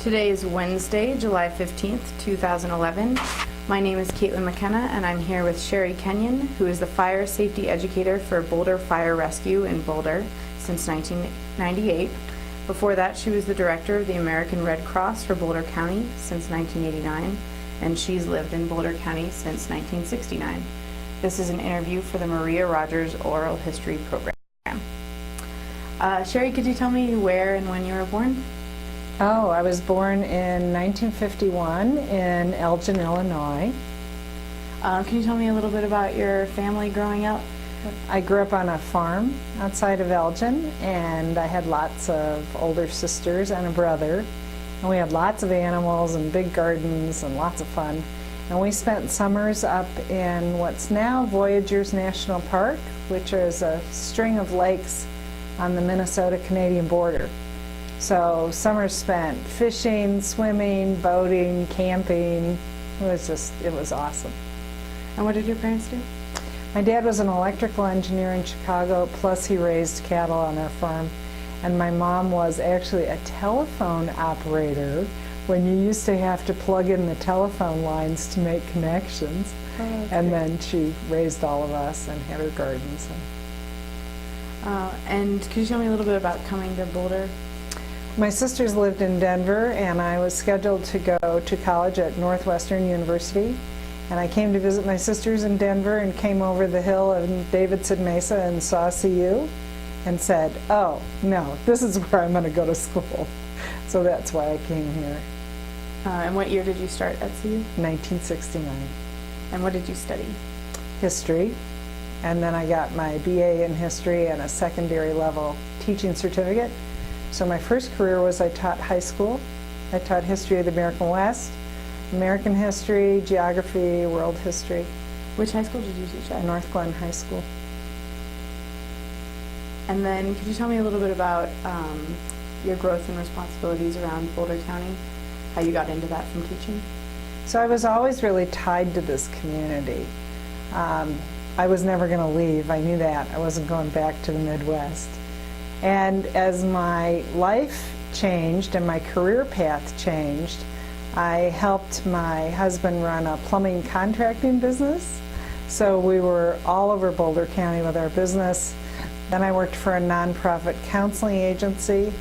Today is Wednesday, July 15th, 2011. My name is Caitlin McKenna, and I'm here with Sherry Kenyon, who is the fire safety educator for Boulder Fire Rescue in Boulder since 1998. Before that, she was the director of the American Red Cross for Boulder County since 1989, and she's lived in Boulder County since 1969. This is an interview for the Maria Rogers Oral History Program. Sherry, could you tell me where and when you were born? Oh, I was born in 1951 in Elgin, Illinois. Can you tell me a little bit about your family growing up? I grew up on a farm outside of Elgin, and I had lots of older sisters and a brother. And we had lots of animals and big gardens and lots of fun. And we spent summers up in what's now Voyageurs National Park, which is a string of lakes on the Minnesota-Canadian border. So summers spent fishing, swimming, boating, camping. It was awesome. And what did your parents do? My dad was an electrical engineer in Chicago, plus he raised cattle on our farm. And my mom was actually a telephone operator when you used to have to plug in the telephone lines to make connections. Oh, and then she raised all of us and had her gardens. And could you tell me a little bit about coming to Boulder? My sisters lived in Denver, and I was scheduled to go to college at Northwestern University. And I came to visit my sisters in Denver and came over the hill in Davidson Mesa and saw CU and said, oh, no, this is where I'm going to go to school. So that's why I came here. And what year did you start at CU? 1969. And what did you study? History. And then I got my BA in history and a secondary level teaching certificate. So my first career was I taught high school. I taught history of the American West, American history, geography, world history. Which high school did you teach at? North Glen High School. And then could you tell me a little bit about your growth and responsibilities around Boulder County, how you got into that from teaching? So I was always really tied to this community. I was never going to leave. I knew that. I wasn't going back to the Midwest. And as my life changed and my career path changed, I helped my husband run a plumbing contracting business. So we were all over Boulder County with our business. Then I worked for a nonprofit counseling agency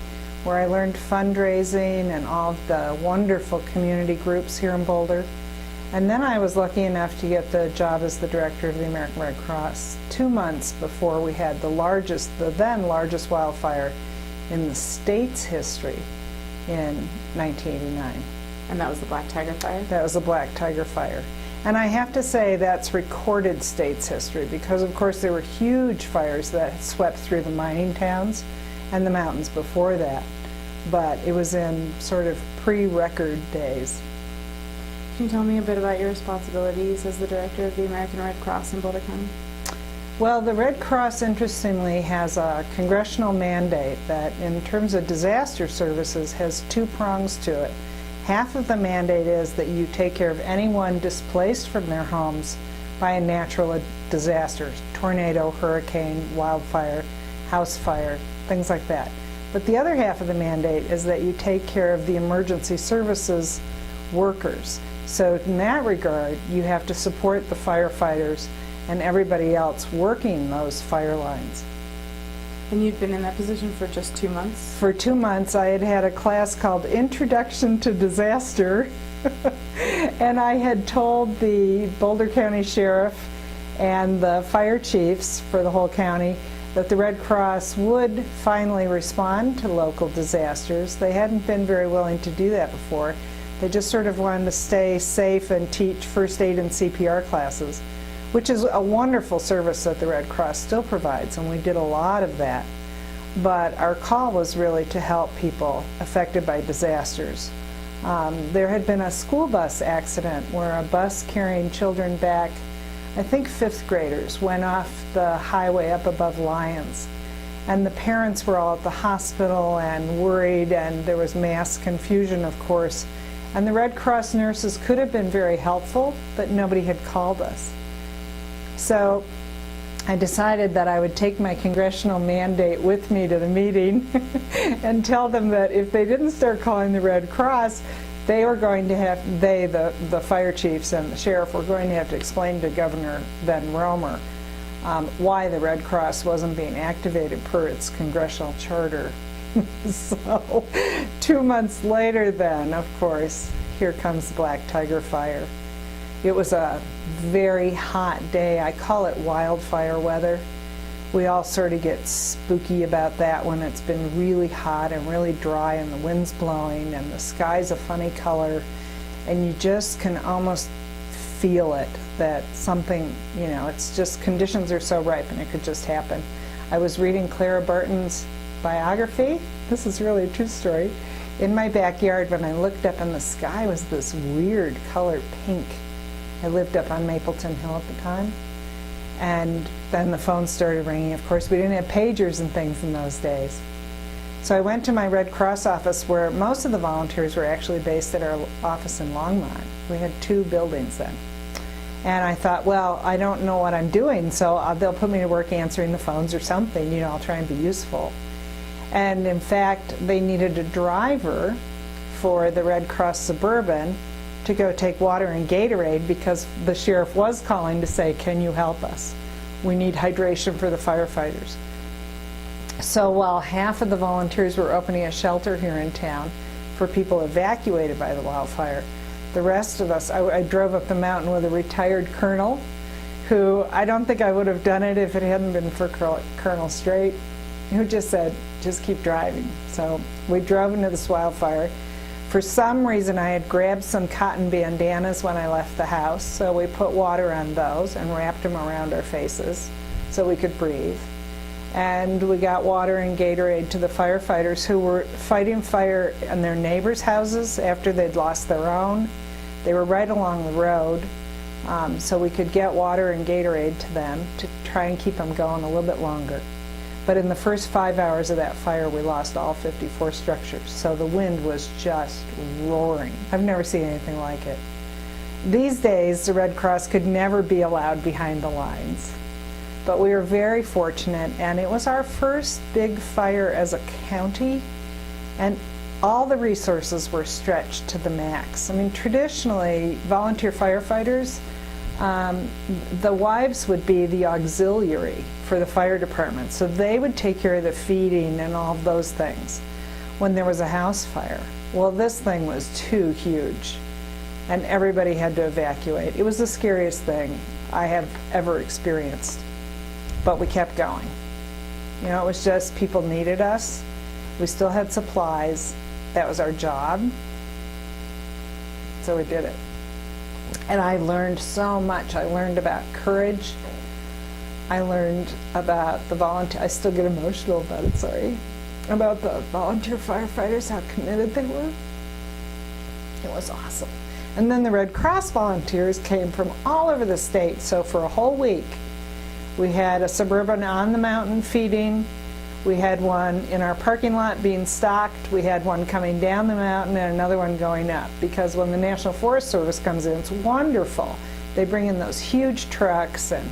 where I learned fundraising and all of the wonderful community groups here in Boulder. And then I was lucky enough to get the job as the director of the American Red Cross 2 months before we had the then largest wildfire in the state's history in 1989. And that was the Black Tiger Fire? That was the Black Tiger Fire. And I have to say that's recorded state's history because, of course, there were huge fires that swept through the mining towns and the mountains before that. But it was in sort of pre-record days. Can you tell me a bit about your responsibilities as the director of the American Red Cross in Boulder County? Well, the Red Cross, interestingly, has a congressional mandate that, in terms of disaster services, has two prongs to it. Half of the mandate is that you take care of anyone displaced from their homes by a natural disaster, tornado, hurricane, wildfire, house fire, things like that. But the other half of the mandate is that you take care of the emergency services workers. So in that regard, you have to support the firefighters and everybody else working those fire lines. And you'd been in that position for just 2 months? For 2 months, I had had a class called Introduction to Disaster, and I had told the Boulder County Sheriff and the fire chiefs for the whole county that the Red Cross would finally respond to local disasters. They hadn't been very willing to do that before. They just sort of wanted to stay safe and teach first aid and CPR classes, which is a wonderful service that the Red Cross still provides, and we did a lot of that. But our call was really to help people affected by disasters. There had been a school bus accident where a bus carrying children back, I think 5th graders, went off the highway up above Lyons. And the parents were all at the hospital and worried, and there was mass confusion, of course. And the Red Cross nurses could have been very helpful, but nobody had called us. So I decided that I would take my congressional mandate with me to the meeting and tell them that if they didn't start calling the Red Cross, they were going to have, the fire chiefs and the sheriff were going to have to explain to Governor Van Romer why the Red Cross wasn't being activated per its congressional charter. So 2 months later then, of course, here comes the Black Tiger Fire. It was a very hot day. I call it wildfire weather. We all sort of get spooky about that when it's been really hot and really dry and the wind's blowing and the sky's a funny color and you just can almost feel it, that something, you know, it's just conditions are so ripe and it could just happen. I was reading Clara Barton's biography. This is really a true story. In my backyard, when I looked up in the sky, was this weird color pink. I lived up on Mapleton Hill at the time. And then the phone started ringing. Of course, we didn't have pagers and things in those days. So I went to my Red Cross office where most of the volunteers were actually based at our office in Longmont. We had 2 buildings then. And I thought, well, I don't know what I'm doing, so they'll put me to work answering the phones or something, you know, I'll try and be useful. And in fact, they needed a driver for the Red Cross Suburban to go take water and Gatorade because the sheriff was calling to say, can you help us? We need hydration for the firefighters. So while half of the volunteers were opening a shelter here in town for people evacuated by the wildfire, the rest of us, I drove up the mountain with a retired colonel who I don't think I would have done it if it hadn't been for Colonel Strait, who just said, just keep driving. So we drove into this wildfire. For some reason, I had grabbed some cotton bandanas when I left the house, so we put water on those and wrapped them around our faces so we could breathe. And we got water and Gatorade to the firefighters who were fighting fire in their neighbors' houses after they'd lost their own. They were right along the road, so we could get water and Gatorade to them to try and keep them going a little bit longer. But in the first 5 hours of that fire, we lost all 54 structures. So the wind was just roaring. I've never seen anything like it. These days, the Red Cross could never be allowed behind the lines. But we were very fortunate, and it was our first big fire as a county, and all the resources were stretched to the max. I mean, traditionally, volunteer firefighters, the wives would be the auxiliary for the fire department. So they would take care of the feeding and all of those things when there was a house fire. Well, this thing was too huge and everybody had to evacuate. It was the scariest thing I have ever experienced, but we kept going. You know, it was just people needed us. We still had supplies. That was our job. So we did it. And I learned so much. I learned about courage. I learned about the volunteer, I still get emotional about it, sorry, about the volunteer firefighters, how committed they were. It was awesome. And then the Red Cross volunteers came from all over the state, so for a whole week we had a Suburban on the mountain feeding, we had one in our parking lot being stocked, we had one coming down the mountain and another one going up, because when the National Forest Service comes in, it's wonderful. They bring in those huge trucks and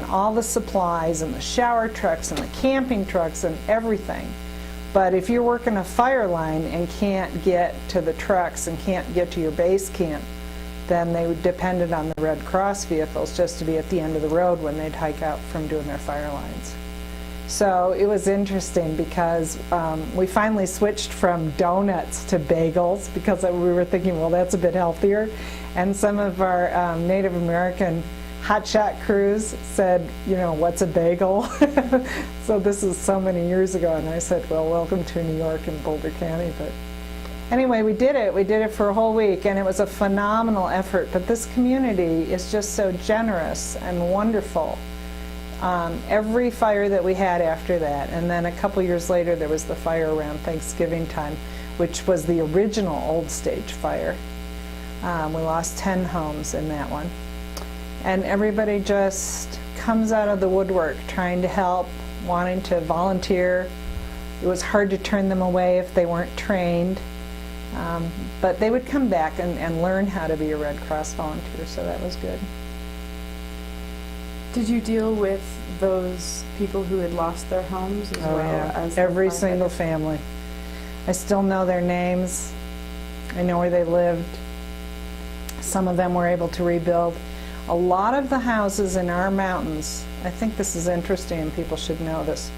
all the supplies and the shower trucks and the camping trucks and everything. But if you're working a fire line and can't get to the trucks and can't get to your base camp, then they depended on the Red Cross vehicles just to be at the end of the road when they'd hike out from doing their fire lines. So it was interesting because we finally switched from donuts to bagels because we were thinking, well, that's a bit healthier. And some of our Native American hotshot crews said, you know, what's a bagel? So this is so many years ago, and I said, well, welcome to New York and Boulder County. But anyway, we did it. We did it for a whole week, and it was a phenomenal effort. But this community is just so generous and wonderful. Every fire that we had after that, and then a couple years later there was the fire around Thanksgiving time, which was the original old stage fire. We lost 10 homes in that one. And everybody just comes out of the woodwork trying to help, wanting to volunteer. It was hard to turn them away if they weren't trained. But they would come back and learn how to be a Red Cross volunteer, so that was good. Did you deal with those people who had lost their homes as Oh, well yeah. as the Every firefighters? single family. I still know their names. I know where they lived. Some of them were able to rebuild. A lot of the houses in our mountains, I think this is interesting and people should know this,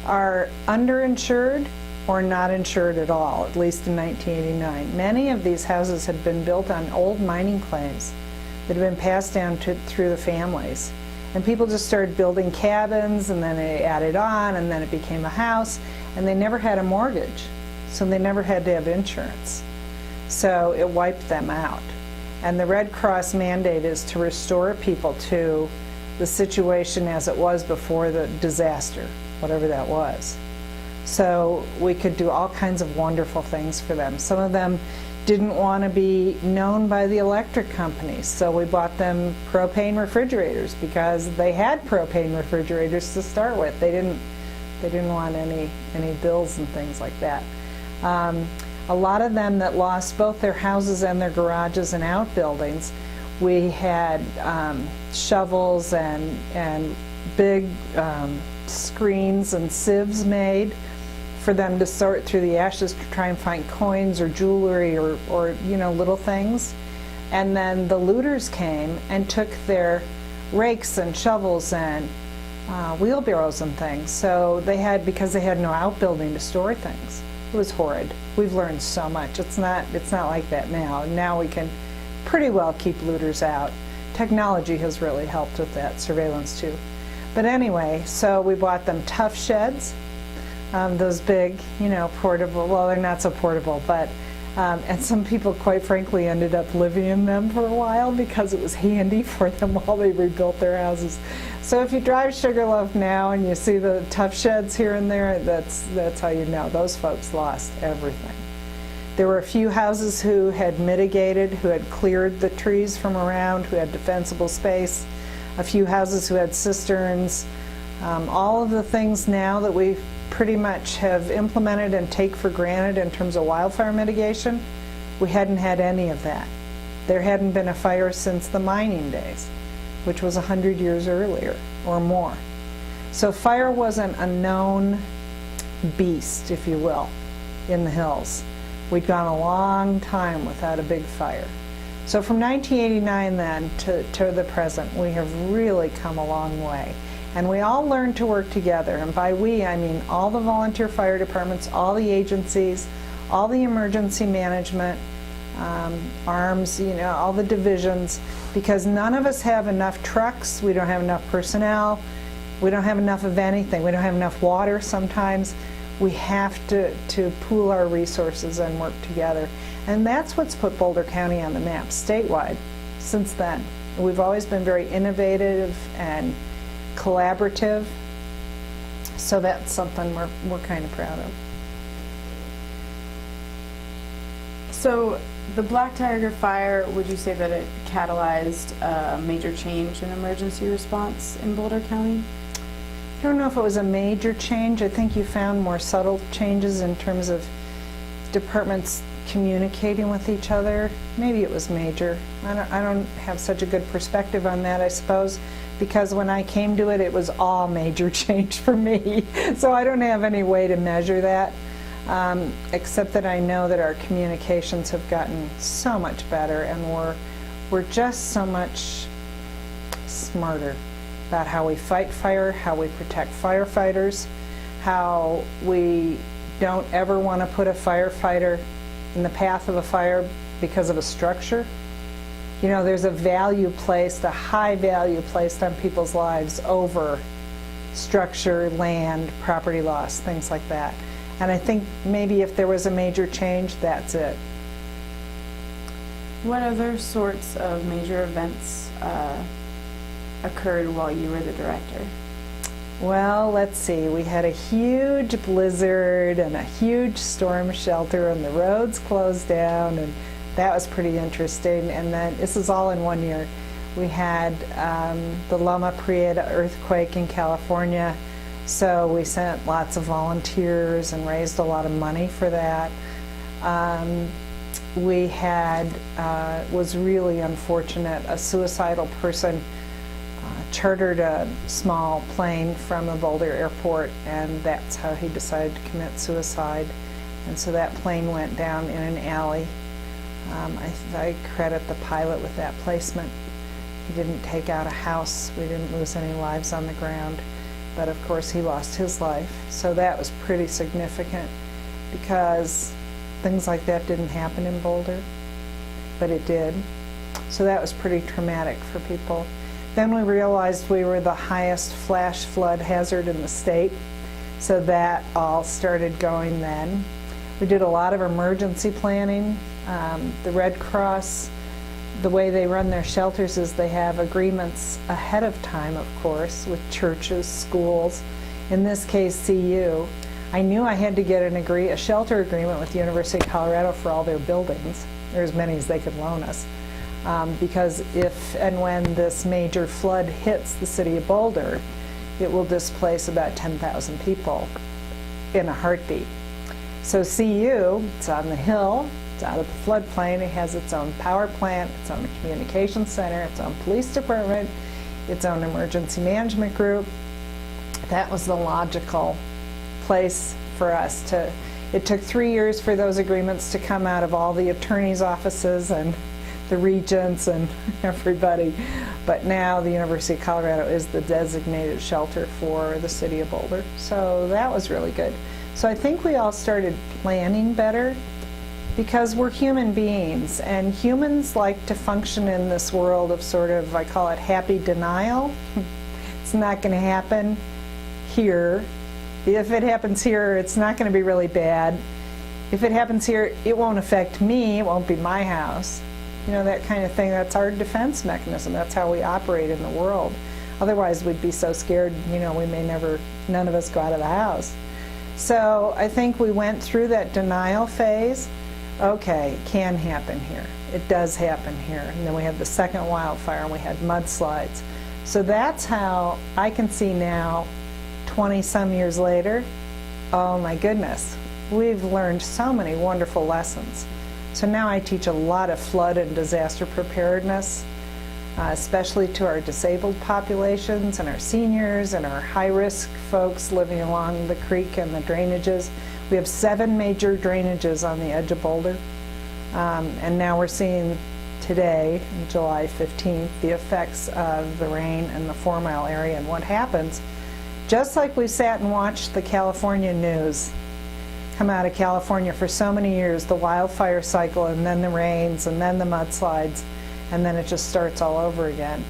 are underinsured or not insured at all, at least in 1989. Many of these houses had been built on old mining claims that had been passed down through the families. And people just started building cabins, and then they added on, and then it became a house, and they never had a mortgage, so they never had to have insurance. So it wiped them out. And the Red Cross mandate is to restore people to the situation as it was before the disaster, whatever that was. So we could do all kinds of wonderful things for them. Some of them didn't want to be known by the electric companies, so we bought them propane refrigerators because they had propane refrigerators to start with. They didn't want any bills and things like that. A lot of them that lost both their houses and their garages and outbuildings, we had shovels and big screens and sieves made for them to sort through the ashes to try and find coins or jewelry or you know, little things. And then the looters came and took their rakes and shovels and wheelbarrows and things. So they had, because they had no outbuilding to store things. It was horrid. We've learned so much. It's not like that now. Now we can pretty well keep looters out. Technology has really helped with that, surveillance too. But anyway, so we bought them tough sheds, those big, you know, portable, well, they're not so portable, but, and some people, quite frankly, ended up living in them for a while because it was handy for them while they rebuilt their houses. So if you drive Sugarloaf now and you see the tough sheds here and there, that's how you know. Those folks lost everything. There were a few houses who had mitigated, who had cleared the trees from around, who had defensible space. A few houses who had cisterns. All of the things now that we pretty much have implemented and take for granted in terms of wildfire mitigation, we hadn't had any of that. There hadn't been a fire since the mining days, which was 100 years earlier or more. So fire wasn't a known beast, if you will, in the hills. We'd gone a long time without a big fire. So from 1989 then to the present, we have really come a long way. And we all learned to work together. And by we, I mean all the volunteer fire departments, all the agencies, all the emergency management, arms, you know, all the divisions, because none of us have enough trucks, we don't have enough personnel, we don't have enough of anything, we don't have enough water sometimes. We have to pool our resources and work together. And that's what's put Boulder County on the map statewide since then. We've always been very innovative and collaborative, so that's something we're kind of proud of. So the Black Tiger fire, would you say that it catalyzed a major change in emergency response in Boulder County? I don't know if it was a major change. I think you found more subtle changes in terms of departments communicating with each other. Maybe it was major. I don't have such a good perspective on that, I suppose, because when I came to it, it was all major change for me. So I don't have any way to measure that, except that I know that our communications have gotten so much better, and we're just so much smarter about how we fight fire, how we protect firefighters, how we don't ever want to put a firefighter in the path of a fire because of a structure. You know, there's a value placed, a high value placed on people's lives over structure, land, property loss, things like that. And I think maybe if there was a major change, that's it. What other sorts of major events occurred while you were the director? Well, let's see. We had a huge blizzard and a huge storm shelter, and the roads closed down, and that was pretty interesting. And then, this is all in 1 year. We had the Loma Prieta earthquake in California, so we sent lots of volunteers and raised a lot of money for that. We had, was really unfortunate, a suicidal person chartered a small plane from the Boulder airport, and that's how he decided to commit suicide. And so that plane went down in an alley. I credit the pilot with that placement. He didn't take out a house. We didn't lose any lives on the ground. But of course he lost his life. So that was pretty significant because things like that didn't happen in Boulder, but it did. So that was pretty traumatic for people. Then we realized we were the highest flash flood hazard in the state. So that all started going then. We did a lot of emergency planning. The Red Cross, the way they run their shelters is they have agreements ahead of time, of course, with churches, schools. In this case, CU. I knew I had to get a shelter agreement with the University of Colorado for all their buildings, or as many as they could loan us, because if and when this major flood hits the city of Boulder, it will displace about 10,000 people in a heartbeat. So CU, it's on the hill, it's out of the floodplain, it has its own power plant, its own communications center, its own police department, its own emergency management group. That was the logical place for us to. It took 3 years for those agreements to come out of all the attorneys' offices and the regents and everybody. But now the University of Colorado is the designated shelter for the city of Boulder. So that was really good. So I think we all started planning better because we're human beings, and humans like to function in this world of sort of, I call it happy denial. It's not going to happen here. If it happens here, it's not going to be really bad. If it happens here, it won't affect me, it won't be my house. You know, that kind of thing. That's our defense mechanism. That's how we operate in the world. Otherwise, we'd be so scared, you know, we may never, none of us go out of the house. So I think we went through that denial phase. Okay, it can happen here. It does happen here. And then we had the second wildfire, and we had mudslides. So that's how I can see now, 20-some years later, oh my goodness, we've learned so many wonderful lessons. So now I teach a lot of flood and disaster preparedness, especially to our disabled populations and our seniors and our high-risk folks living along the creek and the drainages. We have 7 major drainages on the edge of Boulder, and now we're seeing today, July 15th, the effects of the rain in the 4-mile area. And what happens, just like we sat and watched the California news come out of California for so many years, the wildfire cycle and then the rains and then the mudslides, and then it just starts all over again.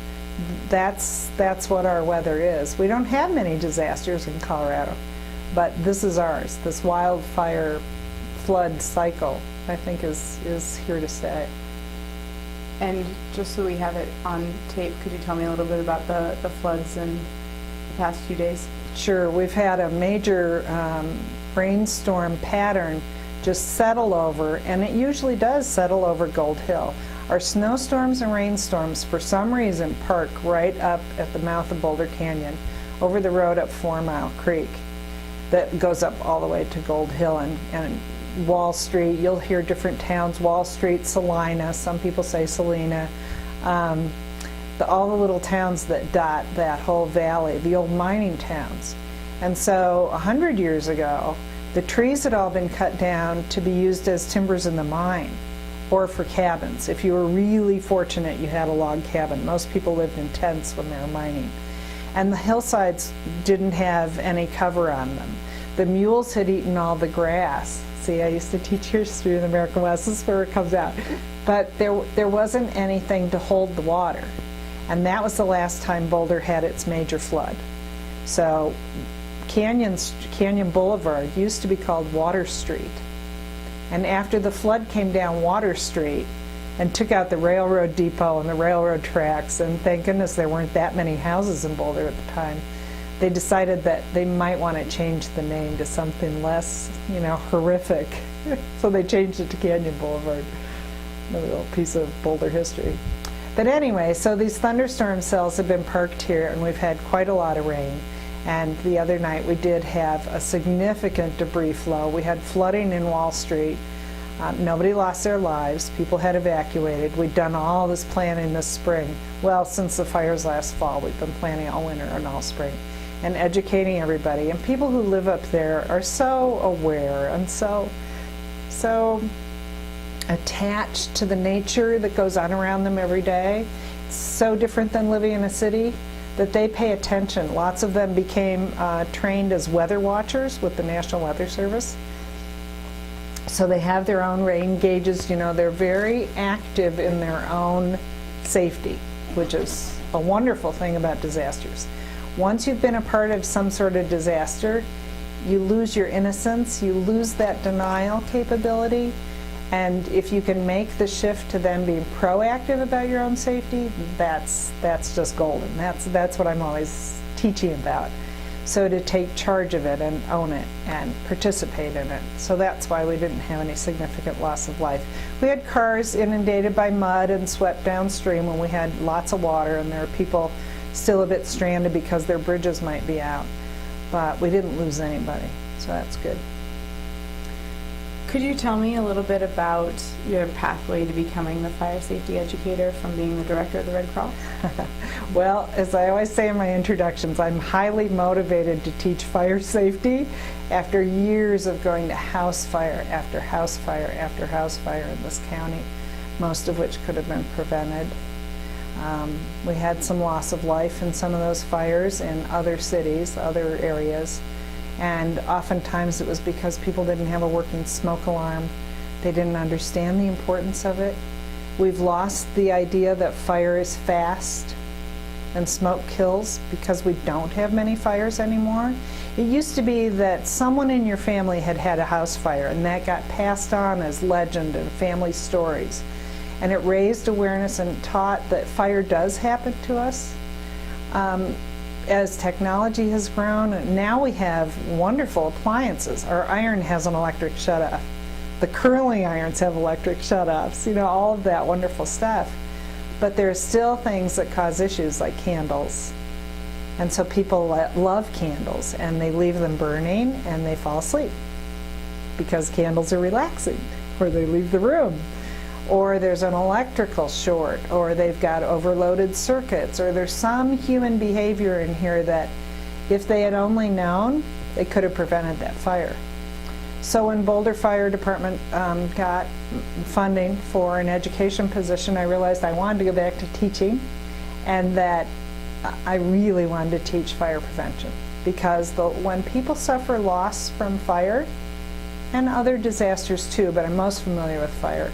That's what our weather is. We don't have many disasters in Colorado, but this is ours. This wildfire flood cycle, I think, is here to stay. And just so we have it on tape, could you tell me a little bit about the floods in the past few days? Sure. We've had a major rainstorm pattern just settle over, and it usually does settle over Gold Hill. Our snowstorms and rainstorms, for some reason, park right up at the mouth of Boulder Canyon, over the road up 4 Mile Creek, that goes up all the way to Gold Hill and Wall Street. You'll hear different towns, Wall Street, Salina, some people say Salina, all the little towns that dot that whole valley, the old mining towns. And so 100 years ago, the trees had all been cut down to be used as timbers in the mine or for cabins. If you were really fortunate, you had a log cabin. Most people lived in tents when they were mining. And the hillsides didn't have any cover on them. The mules had eaten all the grass. See, I used to teach history in the American West. This is where it comes out. But there wasn't anything to hold the water. And that was the last time Boulder had its major flood. So Kenyon Boulevard used to be called Water Street. And after the flood came down Water Street and took out the railroad depot and the railroad tracks, and thank goodness there weren't that many houses in Boulder at the time, they decided that they might want to change the name to something less, you know, horrific. So they changed it to Kenyon Boulevard, another little piece of Boulder history. But anyway, so these thunderstorm cells have been parked here, and we've had quite a lot of rain. And the other night we did have a significant debris flow. We had flooding in Wall Street. Nobody lost their lives. People had evacuated. We'd done all this planning this spring. Well, since the fires last fall, we've been planning all winter and all spring and educating everybody. And people who live up there are so aware and so attached to the nature that goes on around them every day. It's so different than living in a city that they pay attention. Lots of them became trained as weather watchers with the National Weather Service. So they have their own rain gauges. You know, they're very active in their own safety, which is a wonderful thing about disasters. Once you've been a part of some sort of disaster, you lose your innocence, you lose that denial capability, and if you can make the shift to then being proactive about your own safety, that's just golden. That's what I'm always teaching about. So to take charge of it and own it and participate in it. So that's why we didn't have any significant loss of life. We had cars inundated by mud and swept downstream when we had lots of water, and there are people still a bit stranded because their bridges might be out. But we didn't lose anybody, so that's good. Could you tell me a little bit about your pathway to becoming the fire safety educator from being the director of the Red Cross? Well, as I always say in my introductions, I'm highly motivated to teach fire safety after years of going to house fire after house fire after house fire in this county, most of which could have been prevented. We had some loss of life in some of those fires in other cities, other areas. And oftentimes it was because people didn't have a working smoke alarm. They didn't understand the importance of it. We've lost the idea that fire is fast and smoke kills because we don't have many fires anymore. It used to be that someone in your family had had a house fire, and that got passed on as legend and family stories. And it raised awareness and taught that fire does happen to us. As technology has grown, now we have wonderful appliances. Our iron has an electric shut-off. The curling irons have electric shut-offs, you know, all of that wonderful stuff. But there are still things that cause issues like candles. And so people love candles, and they leave them burning and they fall asleep because candles are relaxing, or they leave the room. Or there's an electrical short, or they've got overloaded circuits, or there's some human behavior in here that if they had only known, they could have prevented that fire. So when Boulder Fire Department got funding for an education position, I realized I wanted to go back to teaching, and that I really wanted to teach fire prevention, because when people suffer loss from fire, and other disasters too, but I'm most familiar with fire,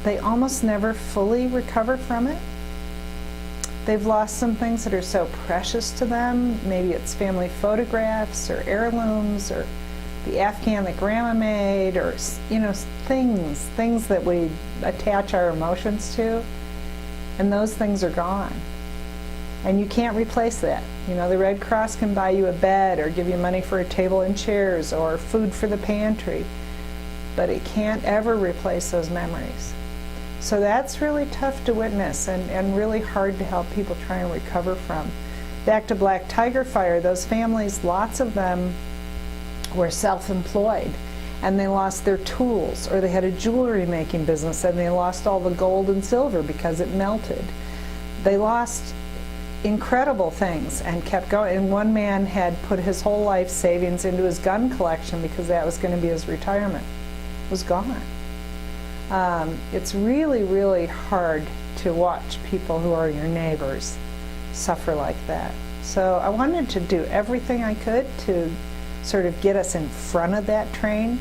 they almost never fully recover from it. They've lost some things that are so precious to them. Maybe it's family photographs or heirlooms or the Afghan that grandma made, or you know, things that we attach our emotions to, and those things are gone. And you can't replace that. You know, the Red Cross can buy you a bed or give you money for a table and chairs or food for the pantry, but it can't ever replace those memories. So that's really tough to witness and really hard to help people try and recover from. Back to Black Tiger Fire, those families, lots of them were self-employed, and they lost their tools, or they had a jewelry making business and they lost all the gold and silver because it melted. They lost incredible things and kept going. And one man had put his whole life savings into his gun collection because that was going to be his retirement. It was gone. It's really, really hard to watch people who are your neighbors suffer like that. So I wanted to do everything I could to sort of get us in front of that train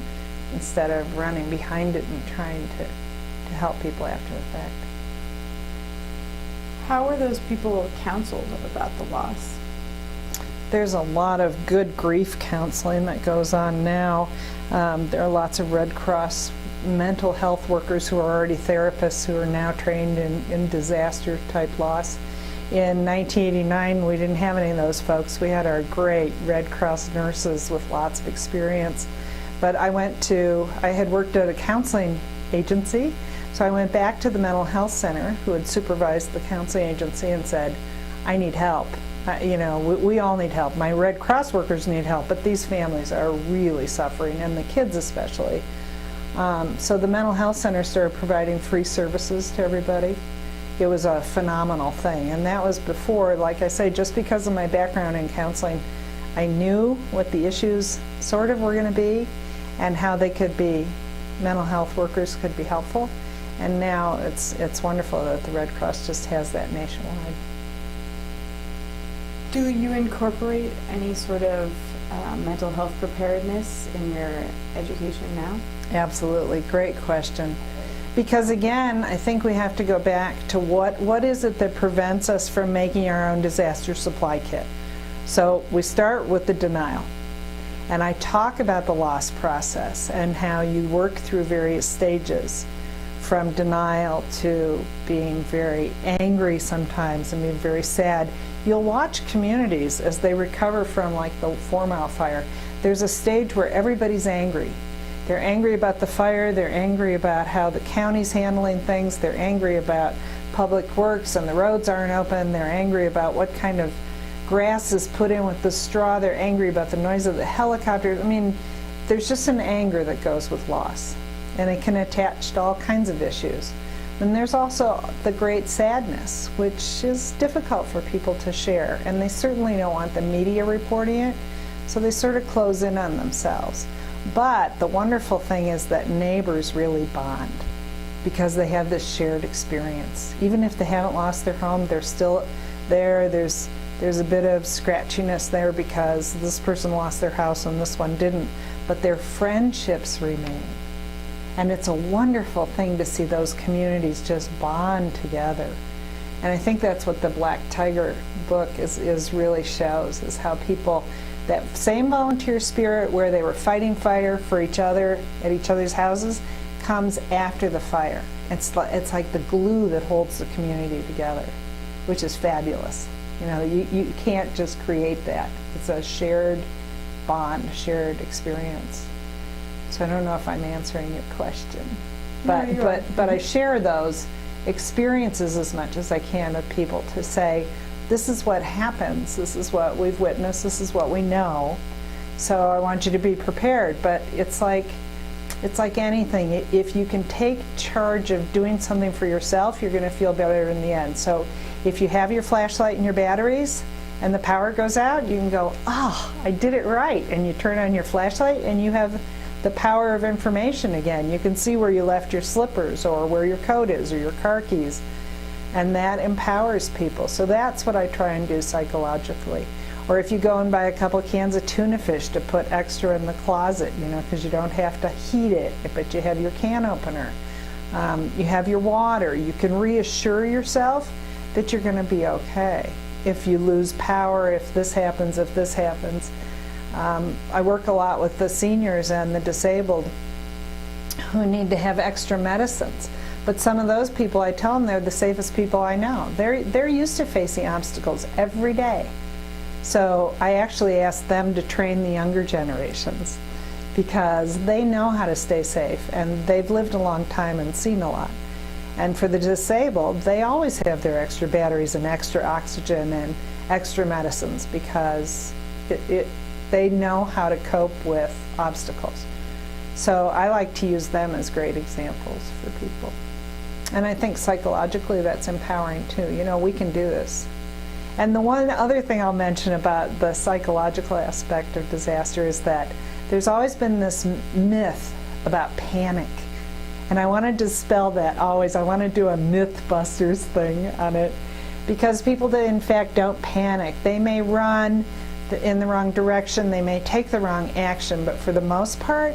instead of running behind it and trying to help people after the fact. How were those people counseled about the loss? There's a lot of good grief counseling that goes on now. There are lots of Red Cross mental health workers who are already therapists who are now trained in disaster type loss. In 1989, we didn't have any of those folks. We had our great Red Cross nurses with lots of experience. But I had worked at a counseling agency, so I went back to the mental health center who had supervised the counseling agency and said, I need help. We all need help. My Red Cross workers need help, but these families are really suffering, and the kids especially So the mental health center started providing free services to everybody. It was a phenomenal thing, and that was before, like I say, just because of my background in counseling, I knew what the issues sort of were going to be and how they could be, mental health workers could be helpful. And now it's wonderful that the Red Cross just has that nationwide. Do you incorporate any sort of mental health preparedness in your education now? Absolutely, great question. Because again, I think we have to go back to what is it that prevents us from making our own disaster supply kit. So we start with the denial. And I talk about the loss process and how you work through various stages, from denial to being very angry sometimes and being very sad. You'll watch communities as they recover from, like, the 4 Mile fire. There's a stage where everybody's angry. They're angry about the fire, they're angry about how the county's handling things, they're angry about public works and the roads aren't open, they're angry about what kind of grass is put in with the straw, they're angry about the noise of the helicopters. I mean, there's just an anger that goes with loss, and it can attach to all kinds of issues. And there's also the great sadness, which is difficult for people to share, and they certainly don't want the media reporting it, so they sort of close in on themselves. But the wonderful thing is that neighbors really bond because they have this shared experience. Even if they haven't lost their home, they're still there. There's a bit of scratchiness there because this person lost their house and this one didn't, but their friendships remain. And it's a wonderful thing to see those communities just bond together. And I think that's what the Black Tiger book is really shows, is how people, that same volunteer spirit where they were fighting fire for each other at each other's houses comes after the fire. It's like the glue that holds the community together, which is fabulous. You know, you can't just create that. It's a shared bond, shared experience. So I don't know if I'm answering your question, but No, but I share those experiences as much as I can with people to say, this is what happens, this is what we've witnessed, this is what we know, so I want you to be prepared. But it's like anything, if you can take charge of doing something for yourself, you're going to feel better in the end. So if you have your flashlight and your batteries and the power goes out, you can go, oh, I did it right, and you turn on your flashlight and you have the power of information again. You can see where you left your slippers or where your coat is or your car keys. And that empowers people. So that's what I try and do psychologically. Or if you go and buy a couple cans of tuna fish to put extra in the closet, you know, because you don't have to heat it, but you have your can opener. You have your water. You can reassure yourself that you're going to be okay. If you lose power, if this happens, if this happens. I work a lot with the seniors and the disabled who need to have extra medicines. But some of those people, I tell them they're the safest people I know. They're used to facing obstacles every day. So I actually ask them to train the younger generations because they know how to stay safe and they've lived a long time and seen a lot. And for the disabled, they always have their extra batteries and extra oxygen and extra medicines because they know how to cope with obstacles. So I like to use them as great examples for people. And I think psychologically that's empowering too. You know, we can do this. And the one other thing I'll mention about the psychological aspect of disaster is that there's always been this myth about panic. And I want to dispel that always. I want to do a Mythbusters thing on it because people that in fact don't panic. They may run in the wrong direction, they may take the wrong action, but for the most part,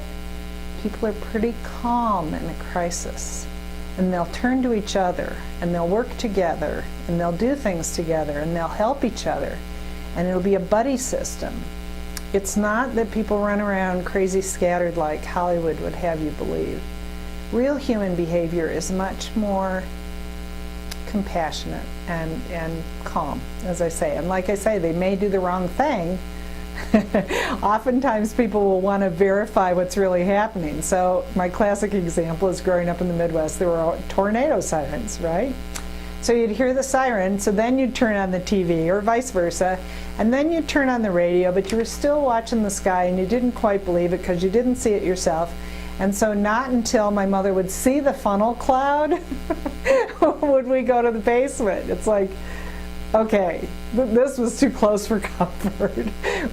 people are pretty calm in a crisis. And they'll turn to each other, and they'll work together, and they'll do things together, and they'll help each other. And it'll be a buddy system. It's not that people run around crazy scattered like Hollywood would have you believe. Real human behavior is much more compassionate and calm, as I say. And like I say, they may do the wrong thing. Oftentimes people will want to verify what's really happening. So my classic example is growing up in the Midwest, there were tornado sirens, right? So you'd hear the siren, so then you'd turn on the TV or vice versa, and then you'd turn on the radio, but you were still watching the sky and you didn't quite believe it because you didn't see it yourself. And so not until my mother would see the funnel cloud would we go to the basement. It's like, okay, this was too close for comfort.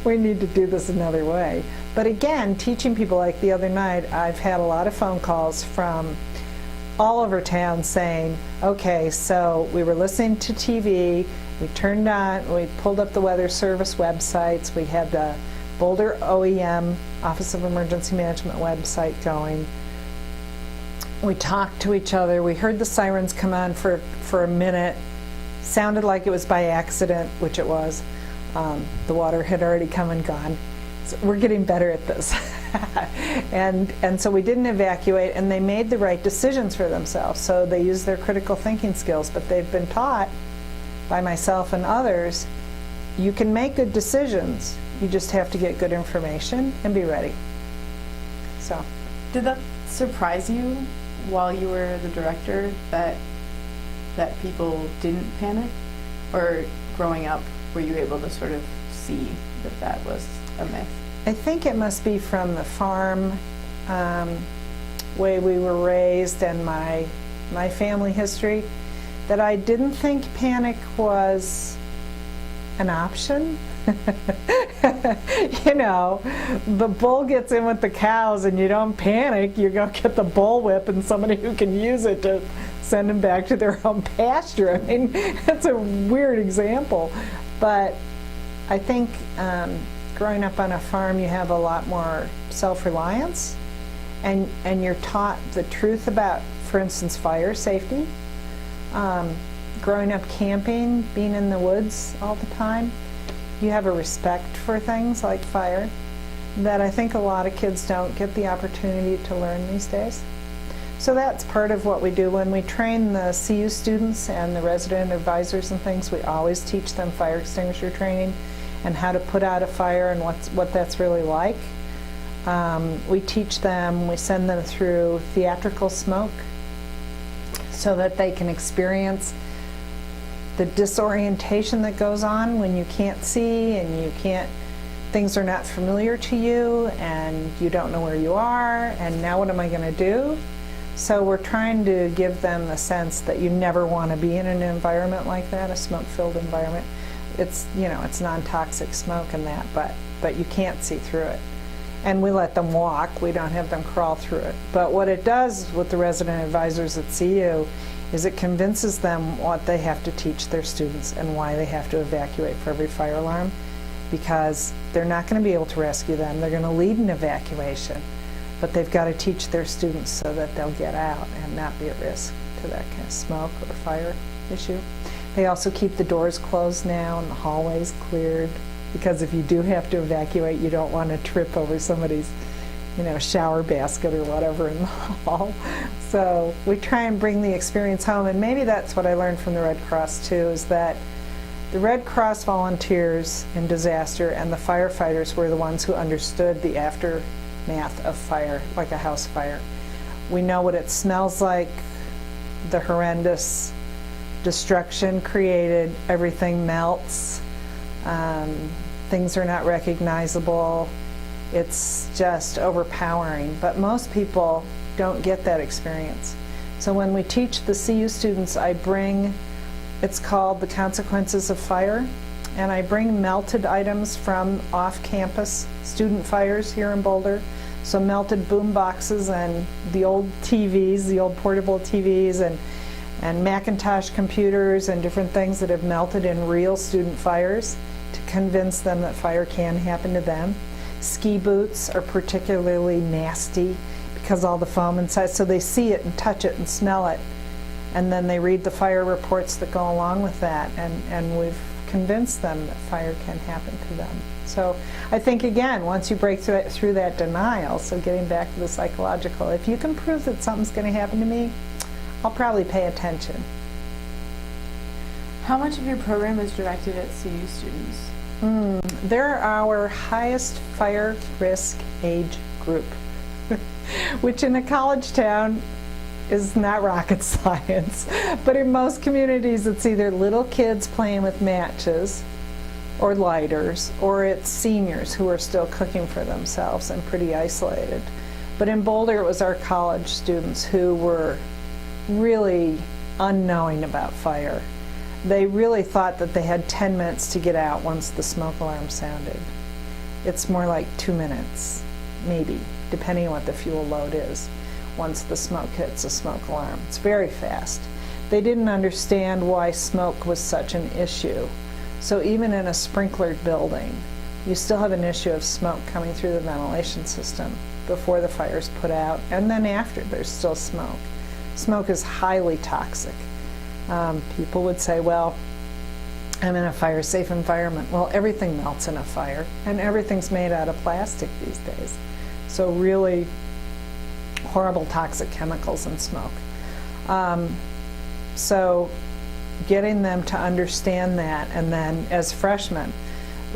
We need to do this another way. But again, teaching people, like the other night, I've had a lot of phone calls from all over town saying, okay, so we were listening to TV, we turned on, we pulled up the Weather Service websites, we had the Boulder OEM, Office of Emergency Management website going. We talked to each other, we heard the sirens come on for a minute, sounded like it was by accident, which it was. The water had already come and gone. So we're getting better at this. and so we didn't evacuate, and they made the right decisions for themselves. So they used their critical thinking skills, but they've been taught by myself and others, you can make good decisions. You just have to get good information and be ready. So, did that surprise you while you were the director that people didn't panic? Or growing up, were you able to sort of see that was a myth? I think it must be from the farm way we were raised and my family history, that I didn't think panic was an option. You know, the bull gets in with the cows and you don't panic, you go get the bullwhip and somebody who can use it to send them back to their own pasture. I mean, that's a weird example, but I think growing up on a farm, you have a lot more self-reliance, and you're taught the truth about, for instance, fire safety. Growing up camping, being in the woods all the time, you have a respect for things like fire that I think a lot of kids don't get the opportunity to learn these days. So that's part of what we do when we train the CU students and the resident advisors and things. We always teach them fire extinguisher training and how to put out a fire and what that's really like. We teach them, we send them through theatrical smoke so that they can experience the disorientation that goes on when you can't see and things are not familiar to you and you don't know where you are, and now what am I going to do? So we're trying to give them the sense that you never want to be in an environment like that, a smoke-filled environment. It's, you know, it's non-toxic smoke and that, but you can't see through it. And we let them walk, we don't have them crawl through it. But what it does with the resident advisors at CU is it convinces them what they have to teach their students and why they have to evacuate for every fire alarm, because they're not going to be able to rescue them. They're going to lead an evacuation, but they've got to teach their students so that they'll get out and not be at risk to that kind of smoke or fire issue. They also keep the doors closed now and the hallways cleared, because if you do have to evacuate, you don't want to trip over somebody's, you know, shower basket or whatever in the hall. So we try and bring the experience home, and maybe that's what I learned from the Red Cross too, is that the Red Cross volunteers in disaster and the firefighters were the ones who understood the aftermath of fire, like a house fire. We know what it smells like, the horrendous destruction created, everything melts, things are not recognizable. It's just overpowering, but most people don't get that experience. So when we teach the CU students, I bring, it's called The Consequences of Fire, and I bring melted items from off-campus student fires here in Boulder. So melted boom boxes and the old TVs, the old portable TVs, and Macintosh computers and different things that have melted in real student fires to convince them that fire can happen to them. Ski boots are particularly nasty because all the foam inside, so they see it and touch it and smell it, and then they read the fire reports that go along with that, and we've convinced them that fire can happen to them. So I think, again, once you break through that denial, so getting back to the psychological, if you can prove that something's going to happen to me, I'll probably pay attention. How much of your program is directed at CU students? They're our highest fire risk age group, which in a college town is not rocket science. But in most communities, it's either little kids playing with matches or lighters, or it's seniors who are still cooking for themselves and pretty isolated. But in Boulder, it was our college students who were really unknowing about fire. They really thought that they had 10 minutes to get out once the smoke alarm sounded. It's more like 2 minutes, maybe, depending on what the fuel load is, once the smoke hits a smoke alarm. It's very fast. They didn't understand why smoke was such an issue. So even in a sprinklered building, you still have an issue of smoke coming through the ventilation system before the fire's put out, and then after there's still smoke. Smoke is highly toxic. People would say, well, I'm in a fire-safe environment. Well, everything melts in a fire, and everything's made out of plastic these days. So really horrible toxic chemicals in smoke. So getting them to understand that, and then as freshmen,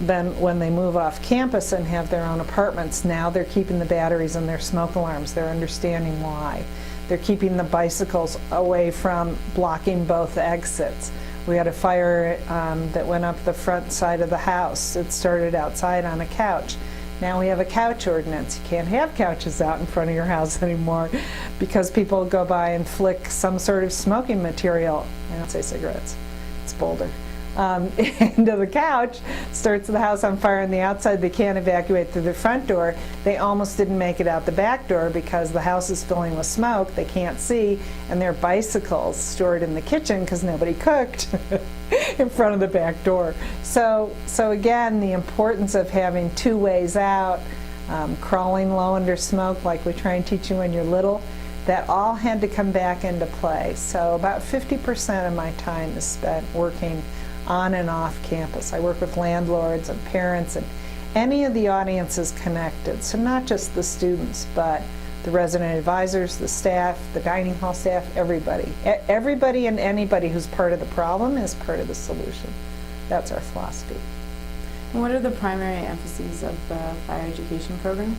then when they move off campus and have their own apartments, now they're keeping the batteries in their smoke alarms. They're understanding why. They're keeping the bicycles away from blocking both exits. We had a fire that went up the front side of the house. It started outside on a couch. Now we have a couch ordinance. You can't have couches out in front of your house anymore because people go by and flick some sort of smoking material, I don't say cigarettes, it's Boulder, into the couch, starts the house on fire on the outside. They can't evacuate through the front door. They almost didn't make it out the back door because the house is filling with smoke. They can't see, and their bicycles stored in the kitchen because nobody cooked in front of the back door. So again, the importance of having two ways out, crawling low under smoke like we try and teach you when you're little, that all had to come back into play. So about 50% of my time is spent working on and off campus. I work with landlords and parents and any of the audiences connected. So not just the students, but the resident advisors, the staff, the dining hall staff, everybody. Everybody and anybody who's part of the problem is part of the solution. That's our philosophy. And what are the primary emphases of the fire education program?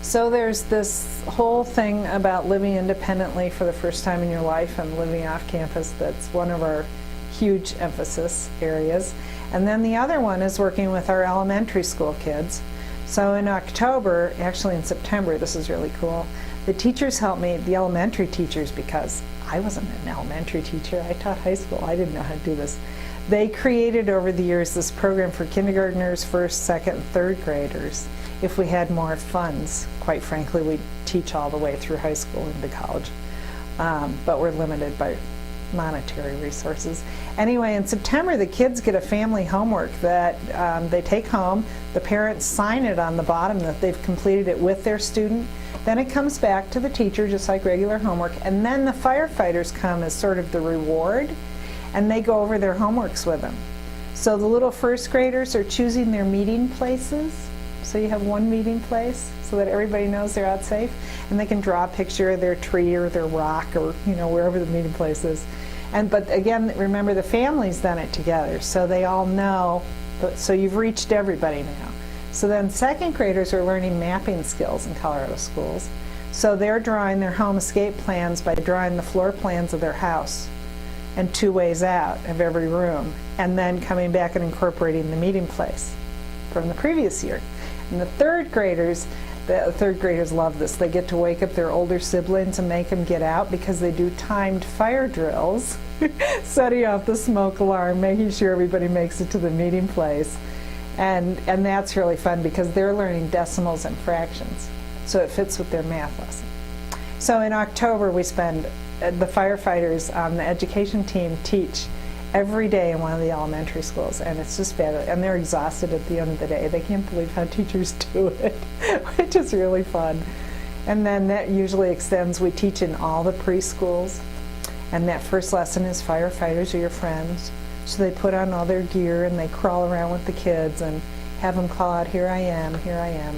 So there's this whole thing about living independently for the first time in your life and living off campus. That's one of our huge emphasis areas. And then the other one is working with our elementary school kids. So in October, actually in September, this is really cool, the teachers helped me, the elementary teachers, because I wasn't an elementary teacher, I taught high school, I didn't know how to do this. They created over the years this program for kindergartners, first, second, and third graders. If we had more funds, quite frankly, we'd teach all the way through high school into college. But we're limited by monetary resources. Anyway, in September, the kids get a family homework that they take home. The parents sign it on the bottom that they've completed it with their student. Then it comes back to the teacher just like regular homework, and then the firefighters come as sort of the reward, and they go over their homeworks with them. So the little first graders are choosing their meeting places. So you have one meeting place so that everybody knows they're out safe, and they can draw a picture of their tree or their rock or wherever the meeting place is. But again, remember the family's done it together, so they all know. So you've reached everybody now. So then second graders are learning mapping skills in Colorado schools. So they're drawing their home escape plans by drawing the floor plans of their house and 2 ways out of every room, and then coming back and incorporating the meeting place from the previous year. And the third graders love this. They get to wake up their older siblings and make them get out because they do timed fire drills, setting off the smoke alarm, making sure everybody makes it to the meeting place. And that's really fun because they're learning decimals and fractions. So it fits with their math lesson. So in October, we spend, the firefighters on the education team teach every day in one of the elementary schools, and it's just bad. And they're exhausted at the end of the day. They can't believe how teachers do it, which is really fun. And then that usually extends, we teach in all the preschools, and that first lesson is firefighters are your friends. So they put on all their gear and they crawl around with the kids and have them call out, here I am,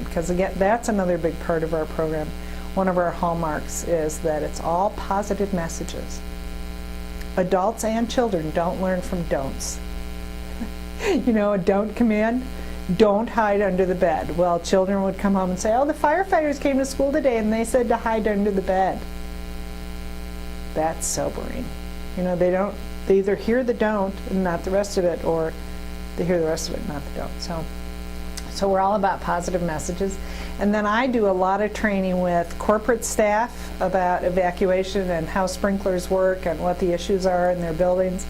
because again, that's another big part of our program. One of our hallmarks is that it's all positive messages. Adults and children don't learn from don'ts. A don't command, don't hide under the bed. Well, children would come home and say, oh, the firefighters came to school today and they said to hide under the bed. That's sobering. They either hear the don't and not the rest of it, or they hear the rest of it and not the don't. So we're all about positive messages. And then I do a lot of training with corporate staff about evacuation and how sprinklers work and what the issues are in their buildings.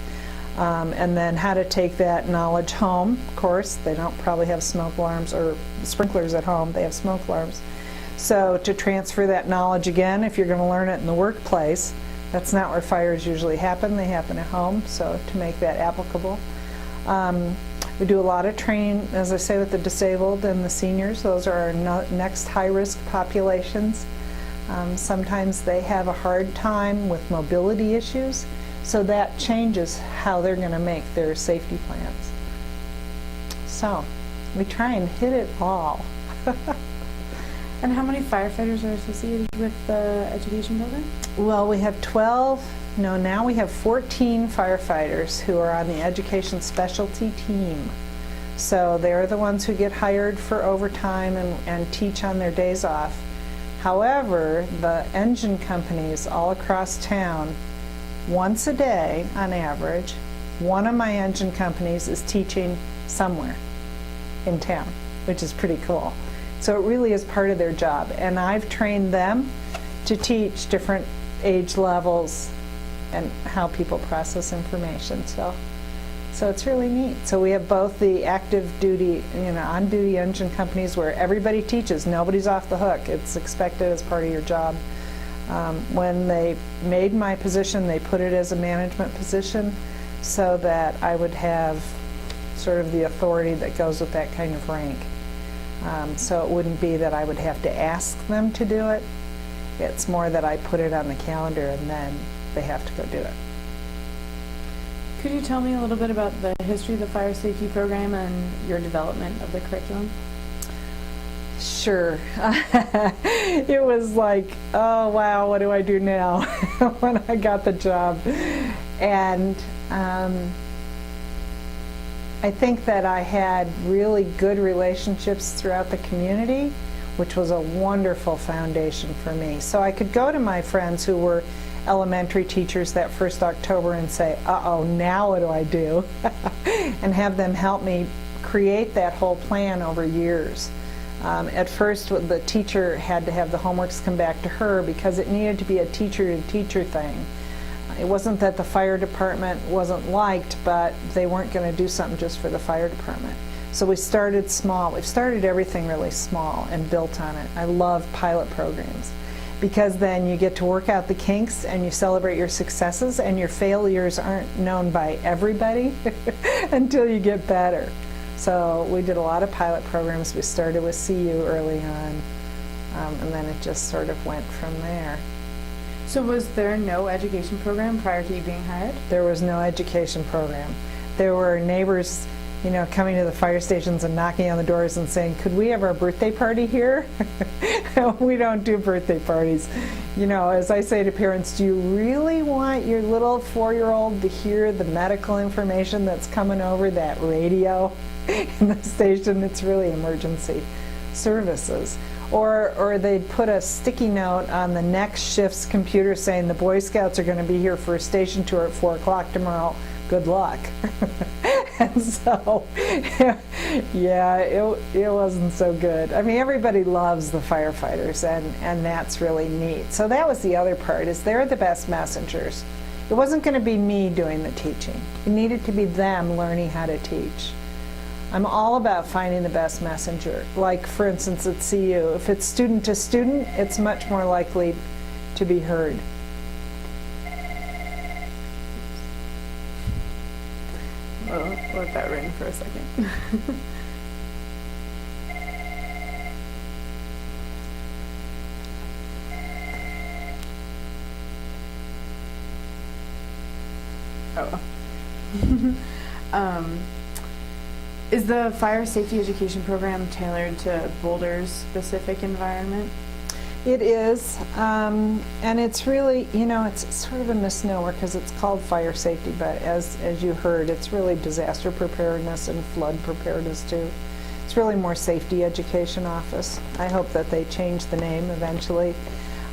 And then how to take that knowledge home. Of course, they don't probably have smoke alarms or sprinklers at home, they have smoke alarms. So to transfer that knowledge again, if you're going to learn it in the workplace, that's not where fires usually happen, they happen at home, so to make that applicable. We do a lot of training, as I say, with the disabled and the seniors. Those are our next high-risk populations. Sometimes they have a hard time with mobility issues, so that changes how they're going to make their safety plans. So we try and hit it all. And how many firefighters are associated with the education program? Well, we have 12, no, now we have 14 firefighters who are on the education specialty team. So they're the ones who get hired for overtime and teach on their days off. However, the engine companies all across town, once a day on average, one of my engine companies is teaching somewhere in town, which is pretty cool. So it really is part of their job. And I've trained them to teach different age levels and how people process information. So it's really neat. So we have both the active duty, on-duty engine companies where everybody teaches. Nobody's off the hook. It's expected as part of your job. When they made my position, they put it as a management position so that I would have sort of the authority that goes with that kind of rank. So it wouldn't be that I would have to ask them to do it. It's more that I put it on the calendar and then they have to go do it. Could you tell me a little bit about the history of the fire safety program and your development of the curriculum? Sure. It was like, oh wow, what do I do now when I got the job? And I think that I had really good relationships throughout the community, which was a wonderful foundation for me. So I could go to my friends who were elementary teachers that first October and say, uh-oh, now what do I do? And have them help me create that whole plan over years. At first, the teacher had to have the homeworks come back to her because it needed to be a teacher-to-teacher thing. It wasn't that the fire department wasn't liked, but they weren't going to do something just for the fire department. So we started small. We've started everything really small and built on it. I love pilot programs because then you get to work out the kinks and you celebrate your successes, and your failures aren't known by everybody until you get better. So we did a lot of pilot programs. We started with CU early on, and then it just sort of went from there. So was there no education program prior to you being hired? There was no education program. There were neighbors, coming to the fire stations and knocking on the doors and saying, could we have our birthday party here? We don't do birthday parties. As I say to parents, do you really want your little 4-year-old to hear the medical information that's coming over that radio in the station? It's really emergency services. Or they'd put a sticky note on the next shift's computer saying the Boy Scouts are going to be here for a station tour at 4 o'clock tomorrow. Good luck. And so, yeah, it wasn't so good. I mean, everybody loves the firefighters, and that's really neat. So that was the other part, is they're the best messengers. It wasn't going to be me doing the teaching. It needed to be them learning how to teach. I'm all about finding the best messenger. Like, for instance, at CU, if it's student to student, it's much more likely to be heard. Well, let that ring for a second. Oh. Is the fire safety education program tailored to Boulder's specific environment? It is, and it's really, it's sort of a misnomer because it's called fire safety, but as you heard, it's really disaster preparedness and flood preparedness too. It's really more safety education office. I hope that they change the name eventually.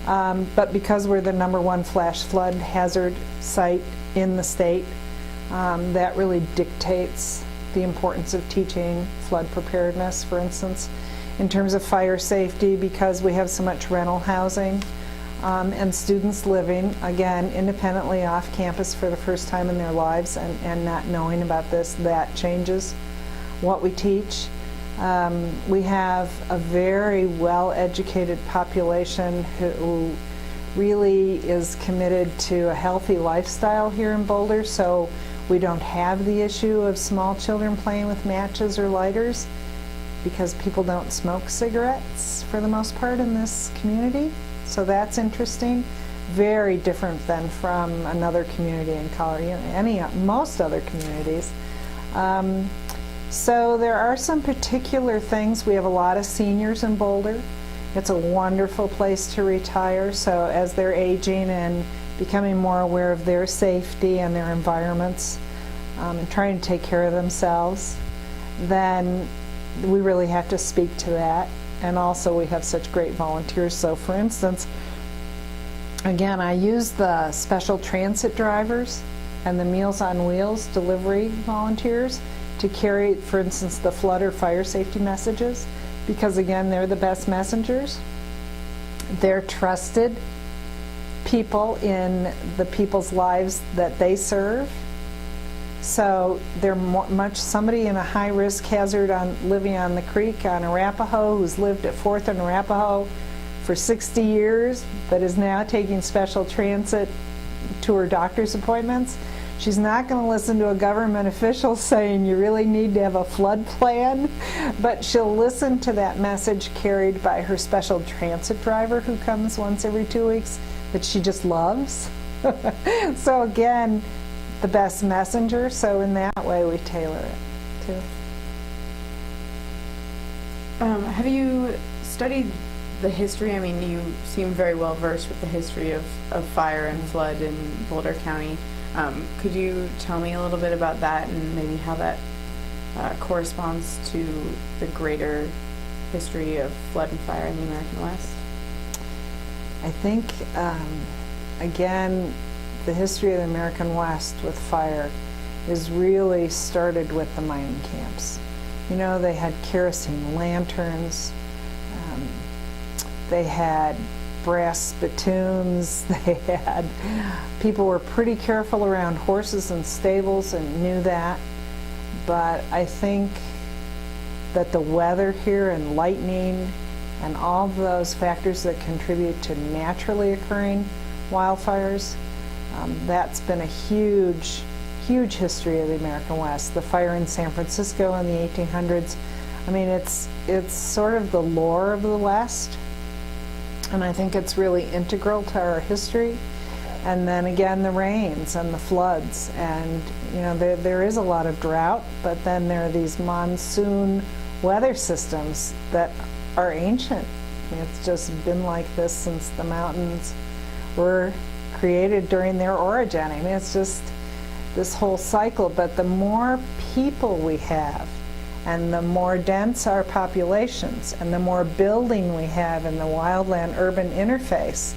But because we're the #1 flash flood hazard site in the state, that really dictates the importance of teaching flood preparedness, for instance, in terms of fire safety, because we have so much rental housing and students living, again, independently off campus for the first time in their lives and not knowing about this. That changes what we teach. We have a very well-educated population who really is committed to a healthy lifestyle here in Boulder, so we don't have the issue of small children playing with matches or lighters, because people don't smoke cigarettes for the most part in this community. So that's interesting. Very different than from another community in Colorado, most other communities. So there are some particular things. We have a lot of seniors in Boulder. It's a wonderful place to retire. So as they're aging and becoming more aware of their safety and their environments and trying to take care of themselves, then we really have to speak to that. And also we have such great volunteers. So for instance, again, I use the special transit drivers and the Meals on Wheels delivery volunteers to carry, for instance, the flood or fire safety messages, because again, they're the best messengers. They're trusted people in the people's lives that they serve. So they're somebody in a high-risk hazard living on the creek on Arapahoe, who's lived at 4th and Arapahoe for 60 years, but is now taking special transit to her doctor's appointments. She's not going to listen to a government official saying you really need to have a flood plan, but she'll listen to that message carried by her special transit driver who comes once every 2 weeks that she just loves. So again, the best messenger, so in that way we tailor it too. Have you studied the history? I mean, you seem very well versed with the history of fire and flood in Boulder County. Could you tell me a little bit about that and maybe how that corresponds to the greater history of flood and fire in the American West? I think, again, the history of the American West with fire is really started with the mining camps. You know, they had kerosene lanterns, they had brass spittoons, people were pretty careful around horses and stables and knew that, but I think that the weather here and lightning and all of those factors that contribute to naturally occurring wildfires, that's been a huge history of the American West. The fire in San Francisco in the 1800s, I mean, it's sort of the lore of the West, and I think it's really integral to our history. And then again, the rains and the floods, and you know, there is a lot of drought, but then there are these monsoon weather systems that are ancient. I mean, it's just been like this since the mountains were created during their origin. I mean, it's just this whole cycle. But the more people we have, and the more dense our populations, and the more building we have in the wildland-urban interface,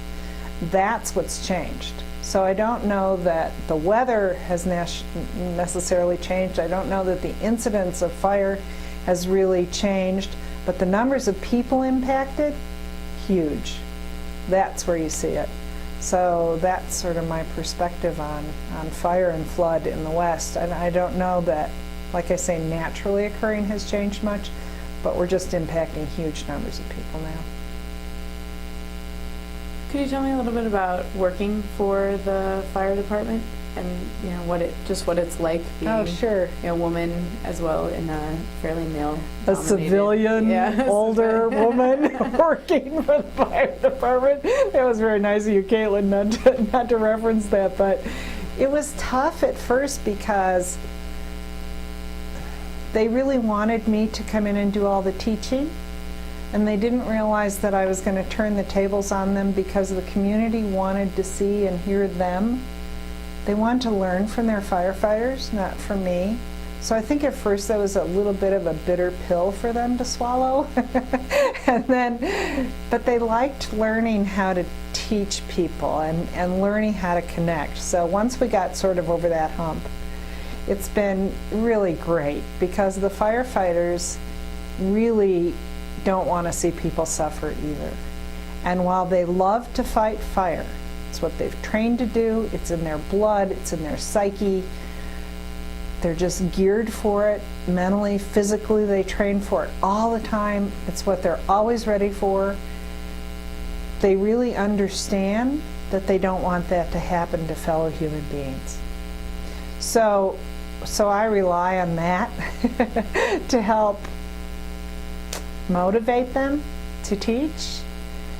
that's what's changed. So I don't know that the weather has necessarily changed. I don't know that the incidence of fire has really changed, but the numbers of people impacted, huge. That's where you see it. So that's sort of my perspective on fire and flood in the West. And I don't know that, like I say, naturally occurring has changed much, but we're just impacting huge numbers of people now. Could you tell me a little bit about working for the fire department and you know what it's like being a woman as well in a fairly male a civilian older woman working for the fire department? That was very nice of you, Caitlin, not to reference that, but it was tough at first because they really wanted me to come in and do all the teaching. And they didn't realize that I was going to turn the tables on them because the community wanted to see and hear them. They wanted to learn from their firefighters, not from me. So I think at first that was a little bit of a bitter pill for them to swallow. But they liked learning how to teach people and learning how to connect. So once we got sort of over that hump, it's been really great because the firefighters really don't want to see people suffer either. And while they love to fight fire, it's what they've trained to do, it's in their blood, it's in their psyche, they're just geared for it mentally, physically, they train for it all the time. It's what they're always ready for. They really understand that they don't want that to happen to fellow human beings. So I rely on that to help motivate them to teach.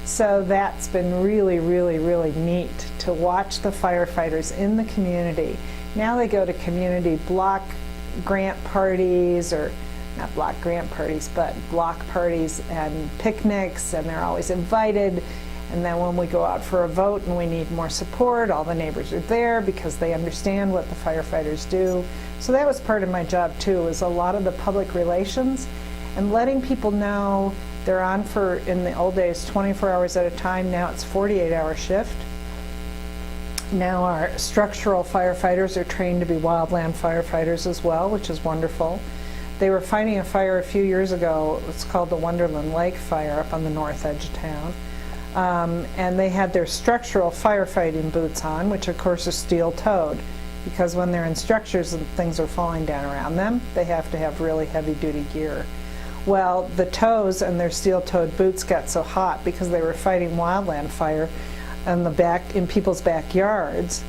So that's been really, really, really neat to watch the firefighters in the community. Now they go to community block grant parties, or not block grant parties, but block parties and picnics, and they're always invited. And then when we go out for a vote and we need more support, all the neighbors are there because they understand what the firefighters do. So that was part of my job too, was a lot of the public relations and letting people know they're on for, in the old days, 24 hours at a time. Now it's 48-hour shift. Now our structural firefighters are trained to be wildland firefighters as well, which is wonderful. They were fighting a fire a few years ago. It's called the Wonderland Lake Fire up on the north edge of town. And they had their structural firefighting boots on, which of course are steel-toed, because when they're in structures and things are falling down around them, they have to have really heavy-duty gear. Well, the toes and their steel-toed boots got so hot because they were fighting wildland fire in people's backyards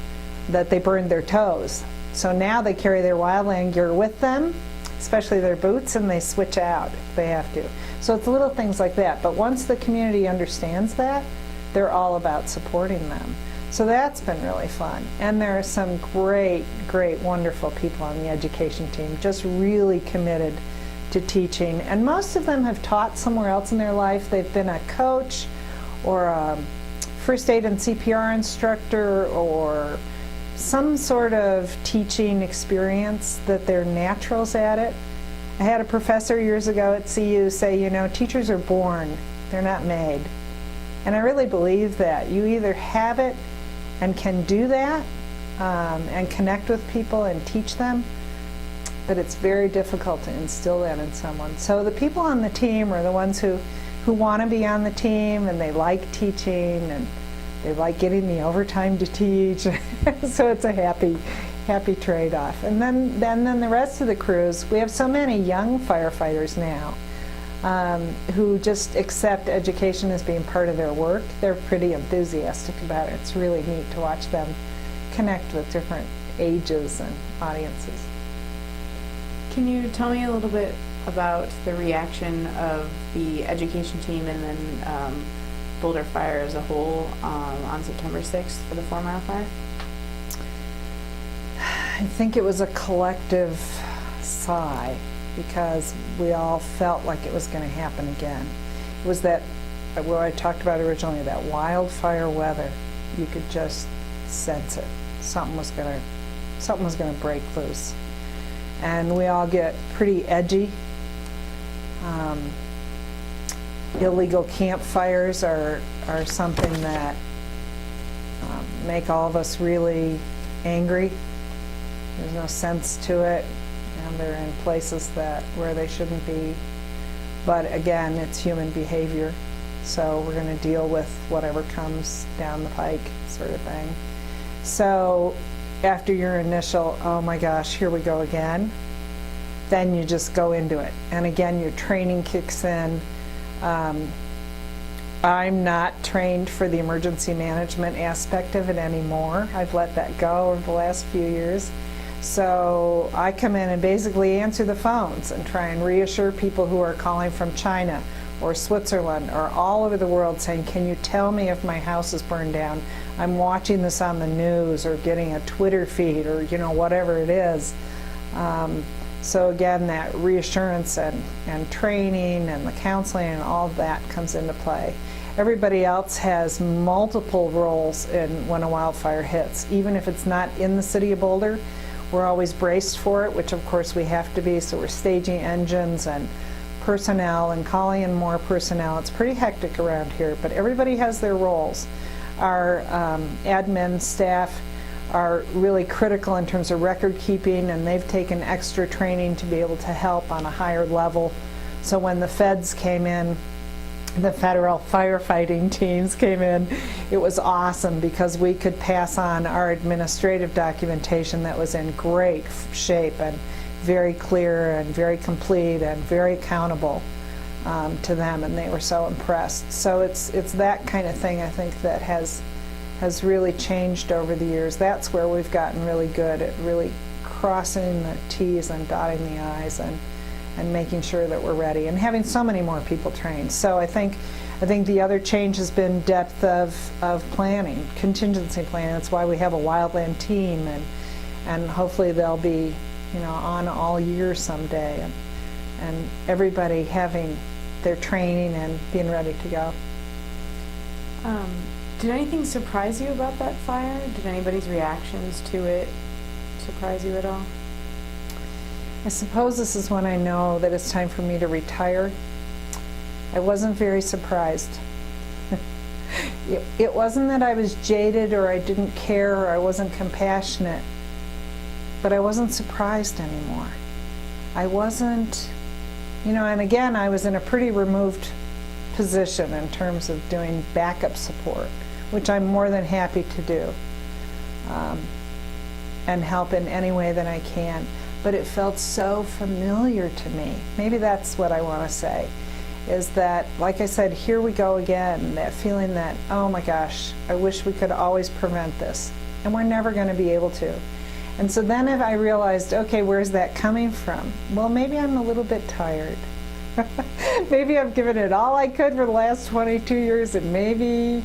that they burned their toes. So now they carry their wildland gear with them, especially their boots, and they switch out if they have to. So it's little things like that. But once the community understands that, they're all about supporting them. So that's been really fun. And there are some great, great, wonderful people on the education team, just really committed to teaching. And most of them have taught somewhere else in their life. They've been a coach or a first aid and CPR instructor or some sort of teaching experience that they're naturals at it. I had a professor years ago at CU say, you know, teachers are born, they're not made. And I really believe that. You either have it and can do that and connect with people and teach them, but it's very difficult to instill that in someone. So the people on the team are the ones who want to be on the team, and they like teaching, and they like getting the overtime to teach. So it's a happy trade-off. And then the rest of the crews, we have so many young firefighters now who just accept education as being part of their work. They're pretty enthusiastic about it. It's really neat to watch them connect with different ages and audiences. Can you tell me a little bit about the reaction of the education team and then Boulder Fire as a whole on September 6th for the 4 Mile Fire? I think it was a collective sigh because we all felt like it was going to happen again. It was that, what I talked about originally, that wildfire weather. You could just sense it. Something was going to break loose. And we all get pretty edgy. Illegal campfires are something that make all of us really angry. There's no sense to it, and they're in places where they shouldn't be. But again, it's human behavior, so we're going to deal with whatever comes down the pike, sort of thing. So after your initial, oh my gosh, here we go again, then you just go into it. And again, your training kicks in. I'm not trained for the emergency management aspect of it anymore. I've let that go over the last few years. So I come in and basically answer the phones and try and reassure people who are calling from China or Switzerland or all over the world saying, can you tell me if my house is burned down? I'm watching this on the news or getting a Twitter feed or, you know, whatever it is. So again, that reassurance and training and the counseling and all of that comes into play. Everybody else has multiple roles when a wildfire hits. Even if it's not in the city of Boulder, we're always braced for it, which of course we have to be, so we're staging engines and personnel and calling in more personnel. It's pretty hectic around here, but everybody has their roles. Our admin staff are really critical in terms of record keeping, and they've taken extra training to be able to help on a higher level. So when the feds came in, the federal firefighting teams came in, it was awesome because we could pass on our administrative documentation that was in great shape and very clear and very complete and very accountable to them, and they were so impressed. So it's that kind of thing, I think, that has really changed over the years. That's where we've gotten really good at really crossing the T's and dotting the I's and making sure that we're ready, and having so many more people trained. So I think the other change has been depth of planning, contingency planning. That's why we have a wildland team, and hopefully they'll be, on all year someday, and everybody having their training and being ready to go. Did anything surprise you about that fire? Did anybody's reactions to it surprise you at all? I suppose this is when I know that it's time for me to retire. I wasn't very surprised. It wasn't that I was jaded or I didn't care or I wasn't compassionate, but I wasn't surprised anymore. I wasn't, and again, I was in a pretty removed position in terms of doing backup support, which I'm more than happy to do, and help in any way that I can. But it felt so familiar to me. Maybe that's what I want to say, is that, like I said, here we go again, that feeling that, oh my gosh, I wish we could always prevent this, and we're never going to be able to. And so then if I realized, okay, where's that coming from? Well, maybe I'm a little bit tired. Maybe I've given it all I could for the last 22 years, and maybe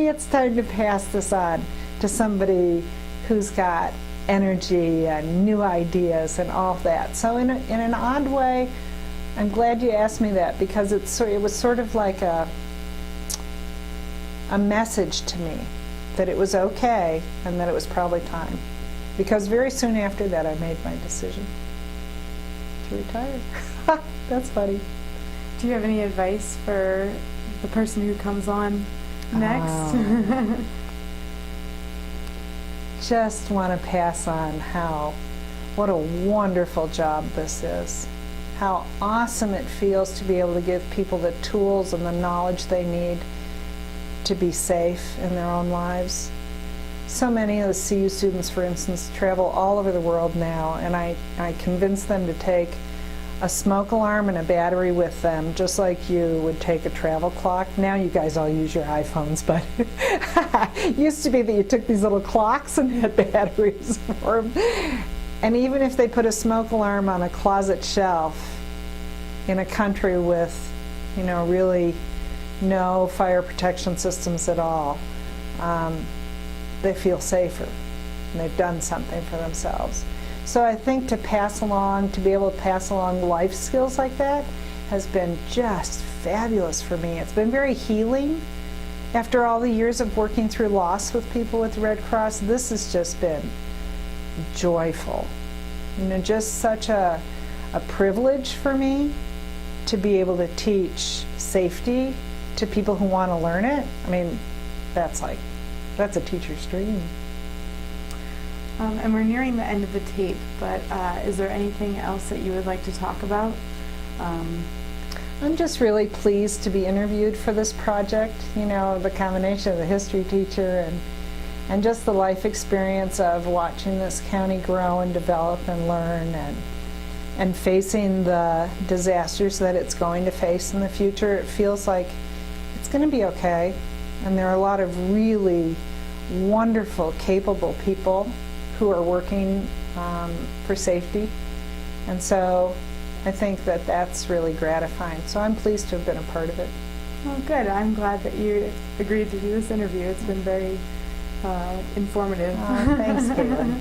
it's time to pass this on to somebody who's got energy and new ideas and all of that. So in an odd way, I'm glad you asked me that, because it was sort of like a message to me that it was okay and that it was probably time. Because very soon after that, I made my decision to retire. That's funny. Do you have any advice for the person who comes on next? Just want to pass on what a wonderful job this is. How awesome it feels to be able to give people the tools and the knowledge they need to be safe in their own lives. So many of the CU students, for instance, travel all over the world now, and I convince them to take a smoke alarm and a battery with them, just like you would take a travel clock. Now you guys all use your iPhones, but it used to be that you took these little clocks and had batteries for them. And even if they put a smoke alarm on a closet shelf in a country with, really no fire protection systems at all, they feel safer, and they've done something for themselves. So I think to be able to pass along life skills like that has been just fabulous for me. It's been very healing. After all the years of working through loss with people with the Red Cross, this has just been joyful. Just such a privilege for me to be able to teach safety to people who want to learn it. I mean, that's a teacher's dream. And we're nearing the end of the tape, but is there anything else that you would like to talk about? I'm just really pleased to be interviewed for this project. The combination of the history teacher and just the life experience of watching this county grow and develop and learn and facing the disasters that it's going to face in the future. It feels like it's going to be okay. And there are a lot of really wonderful, capable people who are working for safety. And so I think that that's really gratifying. So I'm pleased to have been a part of it. Well, good. I'm glad that you agreed to do this interview. It's been very informative. Thanks, Caitlin.